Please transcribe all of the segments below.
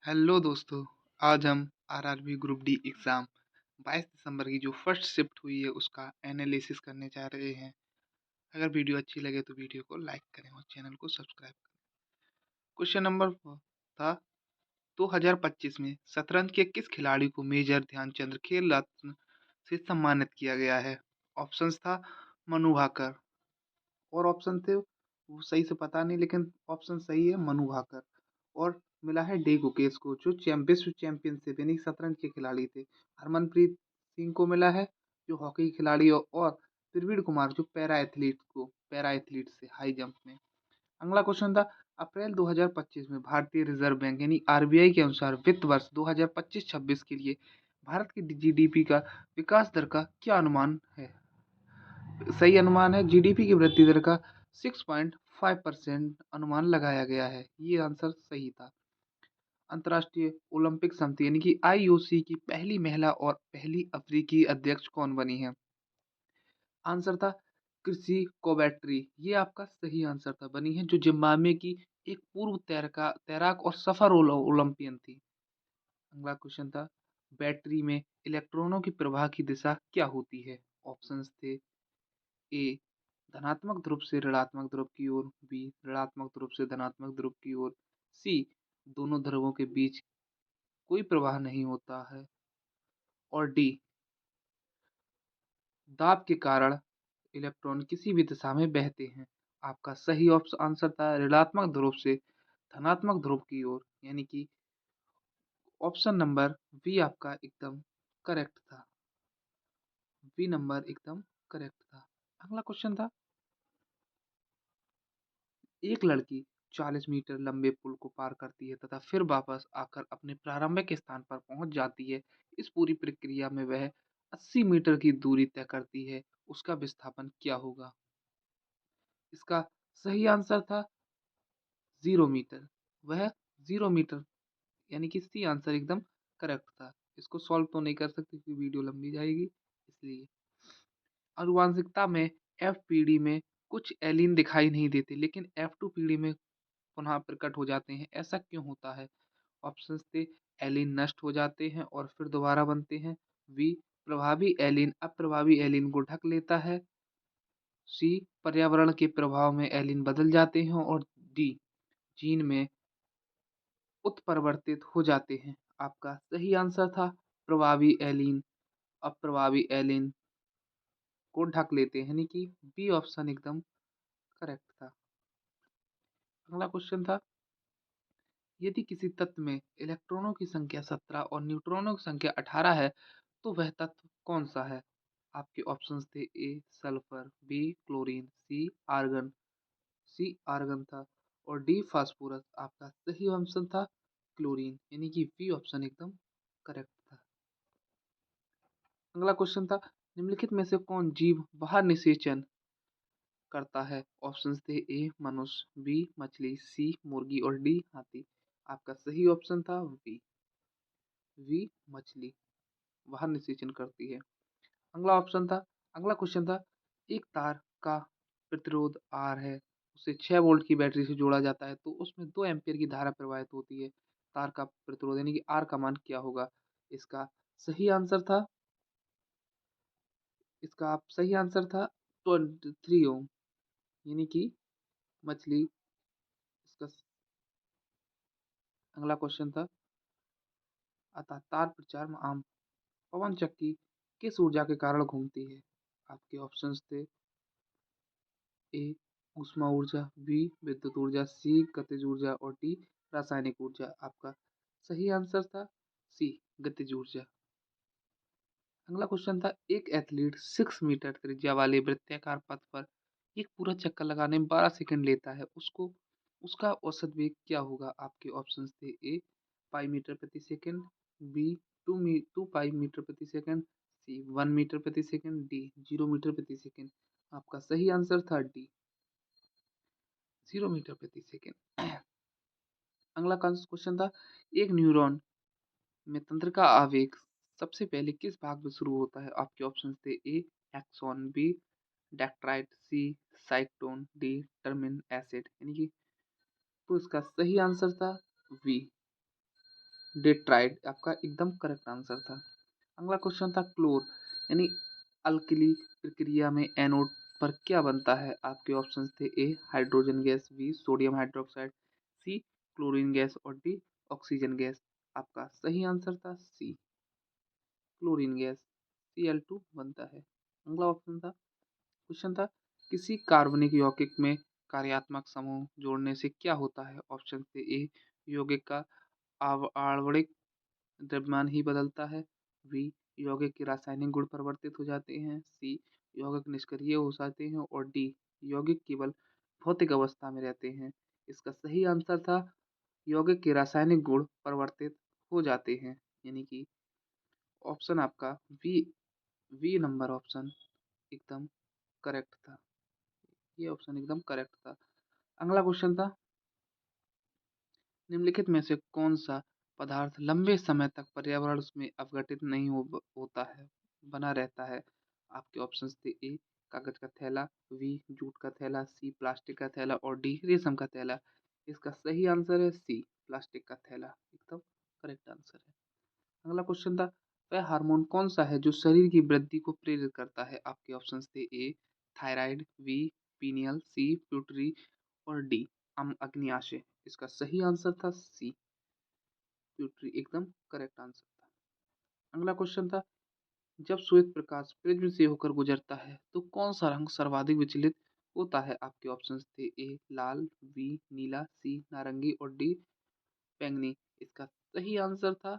Hello दोस्तों। आज हम आरआरबी ग्रुप डी एग्ज़ाम 22 दिसंबर की जो फर्स्ट शिफ्ट हुई है उसका एनालिसिस करने जा रहे हैं। अगर वीडियो अच्छी लगे तो वीडियो को लाइक करें और चैनल को सब्सक्राइब करें। क्वेश्चन नंबर था 2025 में शतरंज के किस खिलाड़ी को मेजर ध्यानचंद्र खेल रत्न से सम्मानित किया गया है? ऑप्शंस था मनु भाकर और ऑप्शन थे वो सही से पता नहीं, लेकिन ऑप्शन सही है मनु भाकर। और मिला है डे गुकेश को जो विश्व चैंपियनशिप यानी शतरंज के खिलाड़ी थे। हरमनप्रीत सिंह को मिला है जो हॉकी खिलाड़ी और प्रवीण कुमार जो पैरा एथलीट से हाई जंप में। अगला क्वेश्चन था अप्रैल 2025 में भारतीय रिजर्व बैंक यानी आरबीआई के अनुसार वित्त वर्ष 2025-26 के लिए भारत की जीडीपी का विकास दर का क्या अनुमान है? सही अनुमान है जीडीपी की वृद्धि दर का 6.5% अनुमान लगाया गया है। ये आंसर सही था। अंतर्राष्ट्रीय ओलंपिक समिति यानी कि आईओसी की पहली महिला और पहली अफ्रीकी अध्यक्ष कौन बनी है? आंसर था कृषि कोबैट्री। ये आपका सही आंसर था। बनी है जो जिम्बाब्वे की एक पूर्व तैराक और सफर ओलंपियन थी। अगला क्वेश्चन था बैटरी में इलेक्ट्रॉनों की प्रवाह की दिशा क्या होती है? ऑप्शंस थे ए धनात्मक ध्रुव से ऋणात्मक ध्रुव की ओर, बी ऋणात्मक ध्रुव से धनात्मक ध्रुव की ओर, सी दोनों ध्रुवों के बीच कोई प्रवाह नहीं होता है, और डी दाब के कारण इलेक्ट्रॉन किसी भी दिशा में बहते हैं। आपका सही ऑप्शन आंसर था ऋणात्मक ध्रुव से धनात्मक ध्रुव की ओर, यानी कि ऑप्शन नंबर बी आपका एकदम करेक्ट था। बी नंबर एकदम करेक्ट था। अगला क्वेश्चन था एक लड़की 40 मीटर लंबे पुल को पार करती है तथा फिर वापस आकर अपने प्रारंभिक स्थान पर पहुंच जाती है। इस पूरी प्रक्रिया में वह 80 मीटर की दूरी तय करती है। उसका विस्थापन क्या होगा? इसका सही आंसर था 0 मीटर। वह 0 मीटर, यानी कि सी आंसर एकदम करेक्ट था। इसको सॉल्व तो नहीं कर सकते क्योंकि वीडियो लंबी जाएगी, इसलिए। आनुवांशिकता में एफ पीढ़ी में कुछ एलीन दिखाई नहीं देते लेकिन F2 पीढ़ी में पुनः प्रकट हो जाते हैं। ऐसा क्यों होता है? ऑप्शंस थे एलीन नष्ट हो जाते हैं और फिर दोबारा बनते हैं, बी प्रभावी एलीन अप्रभावी एलीन को ढक लेता है, सी पर्यावरण के प्रभाव में एलीन बदल जाते हैं, और डी जीन में उत्परिवर्तित हो जाते हैं। आपका सही आंसर था प्रभावी एलीन अप्रभावी एलीन को ढक लेते हैं, यानी कि बी ऑप्शन एकदम करेक्ट था। अगला क्वेश्चन था यदि किसी तत्व में इलेक्ट्रॉनों की संख्या 17 और न्यूट्रॉनों की संख्या 18 है तो वह तत्व कौन सा है? आपके ऑप्शंस थे ए सल्फर, बी क्लोरीन, सी आर्गन था, और डी फास्फोरस। आपका सही ऑप्शन था क्लोरीन, यानी कि बी ऑप्शन एकदम करेक्ट था। अगला क्वेश्चन था निम्नलिखित में से कौन जीव बाहर निषेचन करता है? ऑप्शंस थे ए मनुष्य, बी मछली, सी मुर्गी, और डी हाथी। आपका सही ऑप्शन था वी मछली बाहर निषेचन करती है। अगला ऑप्शन था अगला क्वेश्चन था एक तार का प्रतिरोध आर है, उसे 6 वोल्ट की बैटरी से जोड़ा जाता है तो उसमें 2 एम्पीयर की धारा प्रवाहित होती है। तार का प्रतिरोध यानी कि आर का मान क्या होगा? इसका सही आंसर था सही आंसर था 23 ओम, यानी कि मछली। इसका अगला क्वेश्चन था अतः तार प्रचार में आम पवन चक्की किस ऊर्जा के कारण घूमती है? आपके ऑप्शंस थे ए ऊष्मा ऊर्जा, बी विद्युत ऊर्जा, सी गतिज ऊर्जा, और डी रासायनिक ऊर्जा। आपका सही आंसर था सी गतिज ऊर्जा। अगला क्वेश्चन था एक एथलीट 6 मीटर त्रिज्या वाले वृत्ताकार पथ पर एक पूरा चक्कर लगाने में 12 सेकंड लेता है, उसको उसका औसत वेग क्या होगा? आपके ऑप्शंस थे ए पाई मीटर प्रति सेकंड, बी 2 पाई मीटर प्रति सेकंड, सी 1 मीटर प्रति सेकंड, डी 0 मीटर प्रति सेकंड। आपका सही आंसर था डी 0 मीटर प्रति सेकंड। अगला क्वेश्चन था एक न्यूरॉन में तंत्र का आवेग सबसे पहले किस भाग में शुरू होता है? आपके ऑप्शन थे ए एक्सॉन, बी डेक्ट्राइट, सी साइटोन, डी टर्मिन एसिड, यानी कि तो इसका सही आंसर था बी डेट्राइट आपका एकदम करेक्ट आंसर था। अगला क्वेश्चन था क्लोर यानी अल्कली प्रक्रिया में एनोड पर क्या बनता है? आपके ऑप्शन थे A hydrogen gas, B sodium hydroxide, C chlorine gas और डी ऑक्सीजन गैस। आपका सही आंसर था सी क्लोरीन गैस, Cl2 बनता है। अगला ऑप्शन था क्वेश्चन था किसी कार्बनिक यौगिक में कार्यात्मक समूह जोड़ने से क्या होता है? ऑप्शन थे ए यौगिक का आणविक द्रव्यमान ही बदलता है, बी यौगिक के रासायनिक गुण परिवर्तित हो जाते हैं, सी यौगिक निष्क्रिय हो जाते हैं और डी यौगिक केवल भौतिक अवस्था में रहते हैं। इसका सही आंसर था यौगिक के रासायनिक गुण परिवर्तित हो जाते हैं, यानी कि ऑप्शन आपका बी बी नंबर ऑप्शन एकदम करेक्ट था। ये ऑप्शन एकदम करेक्ट था। अगला क्वेश्चन था निम्नलिखित में से कौन सा पदार्थ लंबे समय तक पर्यावरण में अपघटित नहीं होता है, बना रहता है? आपके ऑप्शंस थे ए कागज का थैला, बी जूट का थैला, सी प्लास्टिक का थैला और डी रेशम का थैला। इसका सही आंसर है सी प्लास्टिक का थैला, एकदम करेक्ट आंसर है। अगला क्वेश्चन था वह हार्मोन कौन सा है जो शरीर की वृद्धि को प्रेरित करता है? आपके ऑप्शंस थे ए थायराइड, बी पीनियल, सी प्यूटरी और डी अग्न्याशय। इसका सही आंसर था सी प्यूटरी, एकदम करेक्ट आंसर था। अगला क्वेश्चन था जब श्वेत प्रकाश प्रिज्म से होकर गुजरता है तो कौन सा रंग सर्वाधिक विचलित होता है? आपके ऑप्शंस थे ए लाल, बी नीला, सी नारंगी और डी बैंगनी। इसका सही आंसर था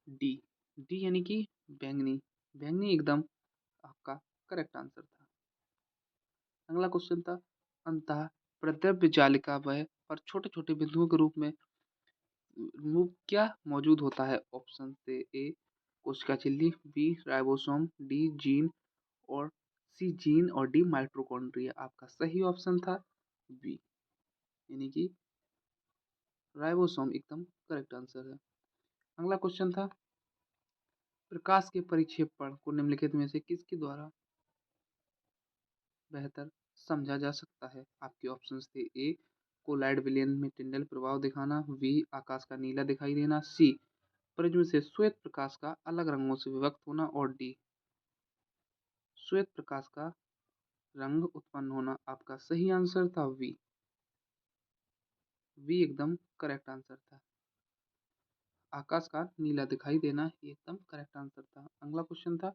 डी डी यानी कि बैंगनी, बैंगनी एकदम आपका करेक्ट आंसर था। अगला क्वेश्चन था अंतः प्रद्रव्य जालिका वह पर छोटे छोटे बिंदुओं के रूप में क्या मौजूद होता है? ऑप्शन थे ए कोशिका झिल्ली, बी राइबोसोम, डी जीन और सी जीन और डी माइटोकॉन्ड्रिया। आपका सही ऑप्शन था बी यानी कि राइबोसोम, एकदम करेक्ट आंसर है। अगला क्वेश्चन था प्रकाश के परिक्षेपण को निम्नलिखित में से किसके द्वारा बेहतर समझा जा सकता है? आपके ऑप्शंस थे ए कोलाइड विलयन में टिंडल प्रभाव दिखाना, बी आकाश का नीला दिखाई देना, सी प्रिज्म से श्वेत प्रकाश का अलग रंगों से विभक्त होना और डी श्वेत प्रकाश का रंग उत्पन्न होना। आपका सही आंसर था वी वी एकदम करेक्ट आंसर था। आकाश का नीला दिखाई देना ये एकदम करेक्ट आंसर था। अगला क्वेश्चन था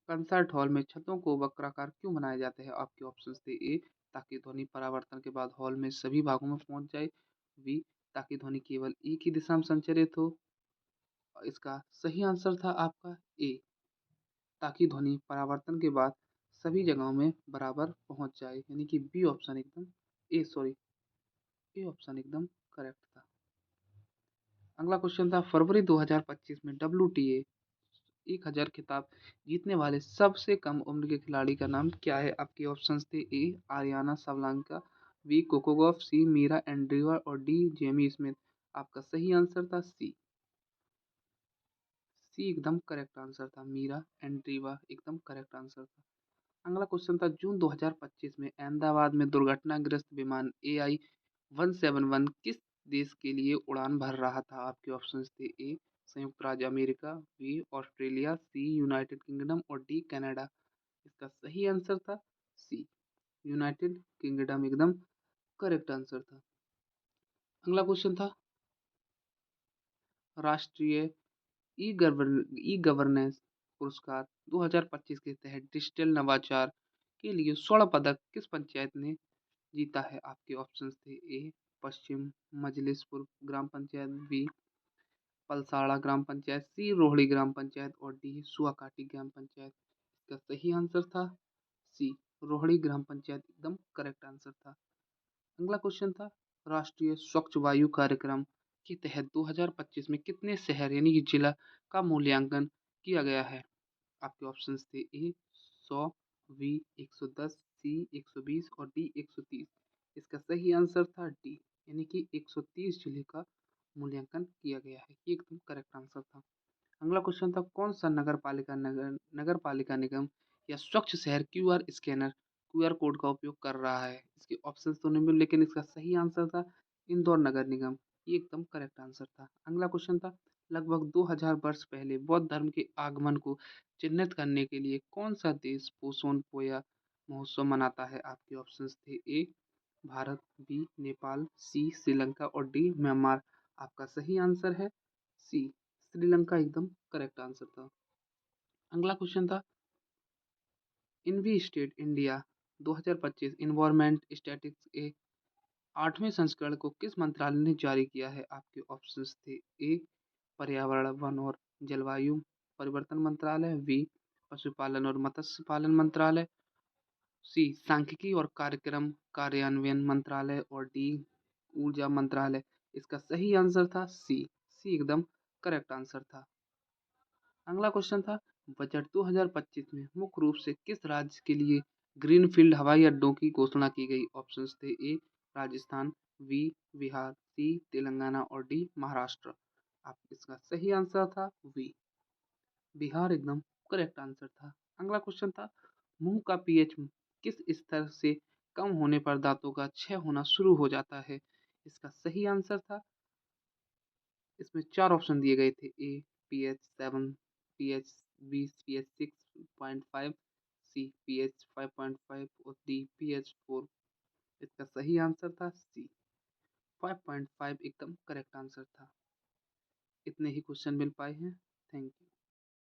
कंसर्ट हॉल में छतों को वक्राकार क्यों बनाए जाते हैं? आपके ऑप्शंस थे ए ताकि ध्वनि परावर्तन के बाद हॉल में सभी भागों में पहुंच जाए, बी ताकि ध्वनि केवल एक ही दिशा में संचरित हो। इसका सही आंसर था आपका ए ताकि ध्वनि परावर्तन के बाद सभी जगहों में बराबर पहुंच जाए, यानी कि बी ऑप्शन एकदम ए सॉरी ए ऑप्शन एकदम करेक्ट था। अगला क्वेश्चन था फरवरी 2025 में WTA 1000 खिताब जीतने वाले सबसे कम उम्र के खिलाड़ी का नाम क्या है? आपके ऑप्शंस थे ए आरियाना सावलांका, बी कोको गॉफ, सी मीरा एंड्रीवा और डी जेमी स्मिथ। आपका सही आंसर था सी एकदम करेक्ट आंसर था मीरा एंड्रीवा, एकदम करेक्ट आंसर था। अगला क्वेश्चन था जून 2025 में अहमदाबाद में दुर्घटनाग्रस्त विमान AI-171 किस देश के लिए उड़ान भर रहा था? आपके ऑप्शंस थे ए संयुक्त राज्य America, B Australia, C United kingdom और डी कनाडा। इसका सही आंसर था सी यूनाइटेड किंगडम, एकदम करेक्ट आंसर था। अगला क्वेश्चन था राष्ट्रीय ई गवर्नेंस पुरस्कार 2025 के तहत डिजिटल नवाचार के लिए स्वर्ण पदक किस पंचायत ने जीता है? आपके ऑप्शंस थे ए पश्चिम मजलिसपुर ग्राम पंचायत, बी पलसाड़ा ग्राम पंचायत, सी रोहड़ी ग्राम पंचायत और डी सुआकाटी ग्राम पंचायत। इसका सही आंसर था सी रोहड़ी ग्राम पंचायत, एकदम करेक्ट आंसर था। अगला क्वेश्चन था राष्ट्रीय स्वच्छ वायु कार्यक्रम के तहत 2025 में कितने शहर यानी कि जिला का मूल्यांकन किया गया है? आपके ऑप्शंस थे ए 100, बी 110, सी 120 और डी 130। इसका सही आंसर था डी यानी कि 130 जिले का मूल्यांकन किया गया है, ये एकदम करेक्ट आंसर था। अगला क्वेश्चन था कौन सा नगर पालिका निगम या स्वच्छ शहर क्यूआर स्कैनर क्यूआर कोड का उपयोग कर रहा है? इसके ऑप्शंस तो नहीं मिले लेकिन इसका सही आंसर था इंदौर नगर निगम। ये एकदम करेक्ट आंसर था। अगला क्वेश्चन था, लगभग 2000 वर्ष पहले बौद्ध धर्म के आगमन को चिह्नित करने के लिए कौन-सा देश पोसोन पोया महोत्सव मनाता है? आपके ऑप्शंस थे ए भारत, बी नेपाल, सी श्रीलंका और डी म्यांमार। आपका सही आंसर है सी श्रीलंका, एकदम करेक्ट आंसर था। अगला क्वेश्चन था, env state India 2025 environment statistics के 8वें संस्करण को किस मंत्रालय ने जारी किया है? आपके ऑप्शंस थे ए पर्यावरण वन और जलवायु परिवर्तन मंत्रालय, बी पशुपालन और मत्स्य पालन मंत्रालय, सी सांख्यिकी और कार्यक्रम कार्यान्वयन मंत्रालय और डी ऊर्जा मंत्रालय। इसका सही आंसर था सी एकदम करेक्ट आंसर था। अगला क्वेश्चन था, बजट 2025 में मुख्य रूप से किस राज्य के लिए ग्रीनफील्ड हवाई अड्डों की घोषणा की गई? ऑप्शंस थे ए राजस्थान, बी बिहार, सी तेलंगाना और डी महाराष्ट्र। आप इसका सही आंसर था बी बिहार, एकदम करेक्ट आंसर था। अगला क्वेश्चन था, मुंह का पीएच किस स्तर से कम होने पर दांतों का क्षय होना शुरू हो जाता है? इसका सही आंसर था, इसमें 4 ऑप्शन दिए गए थे ए पीएच 7, पीएच 20, पीएच 6.5, सी पीएच 5.5 और डी पीएच 4। इसका सही आंसर था सी 5.5, एकदम करेक्ट आंसर था। इतने ही क्वेश्चन मिल पाए हैं। Thank you.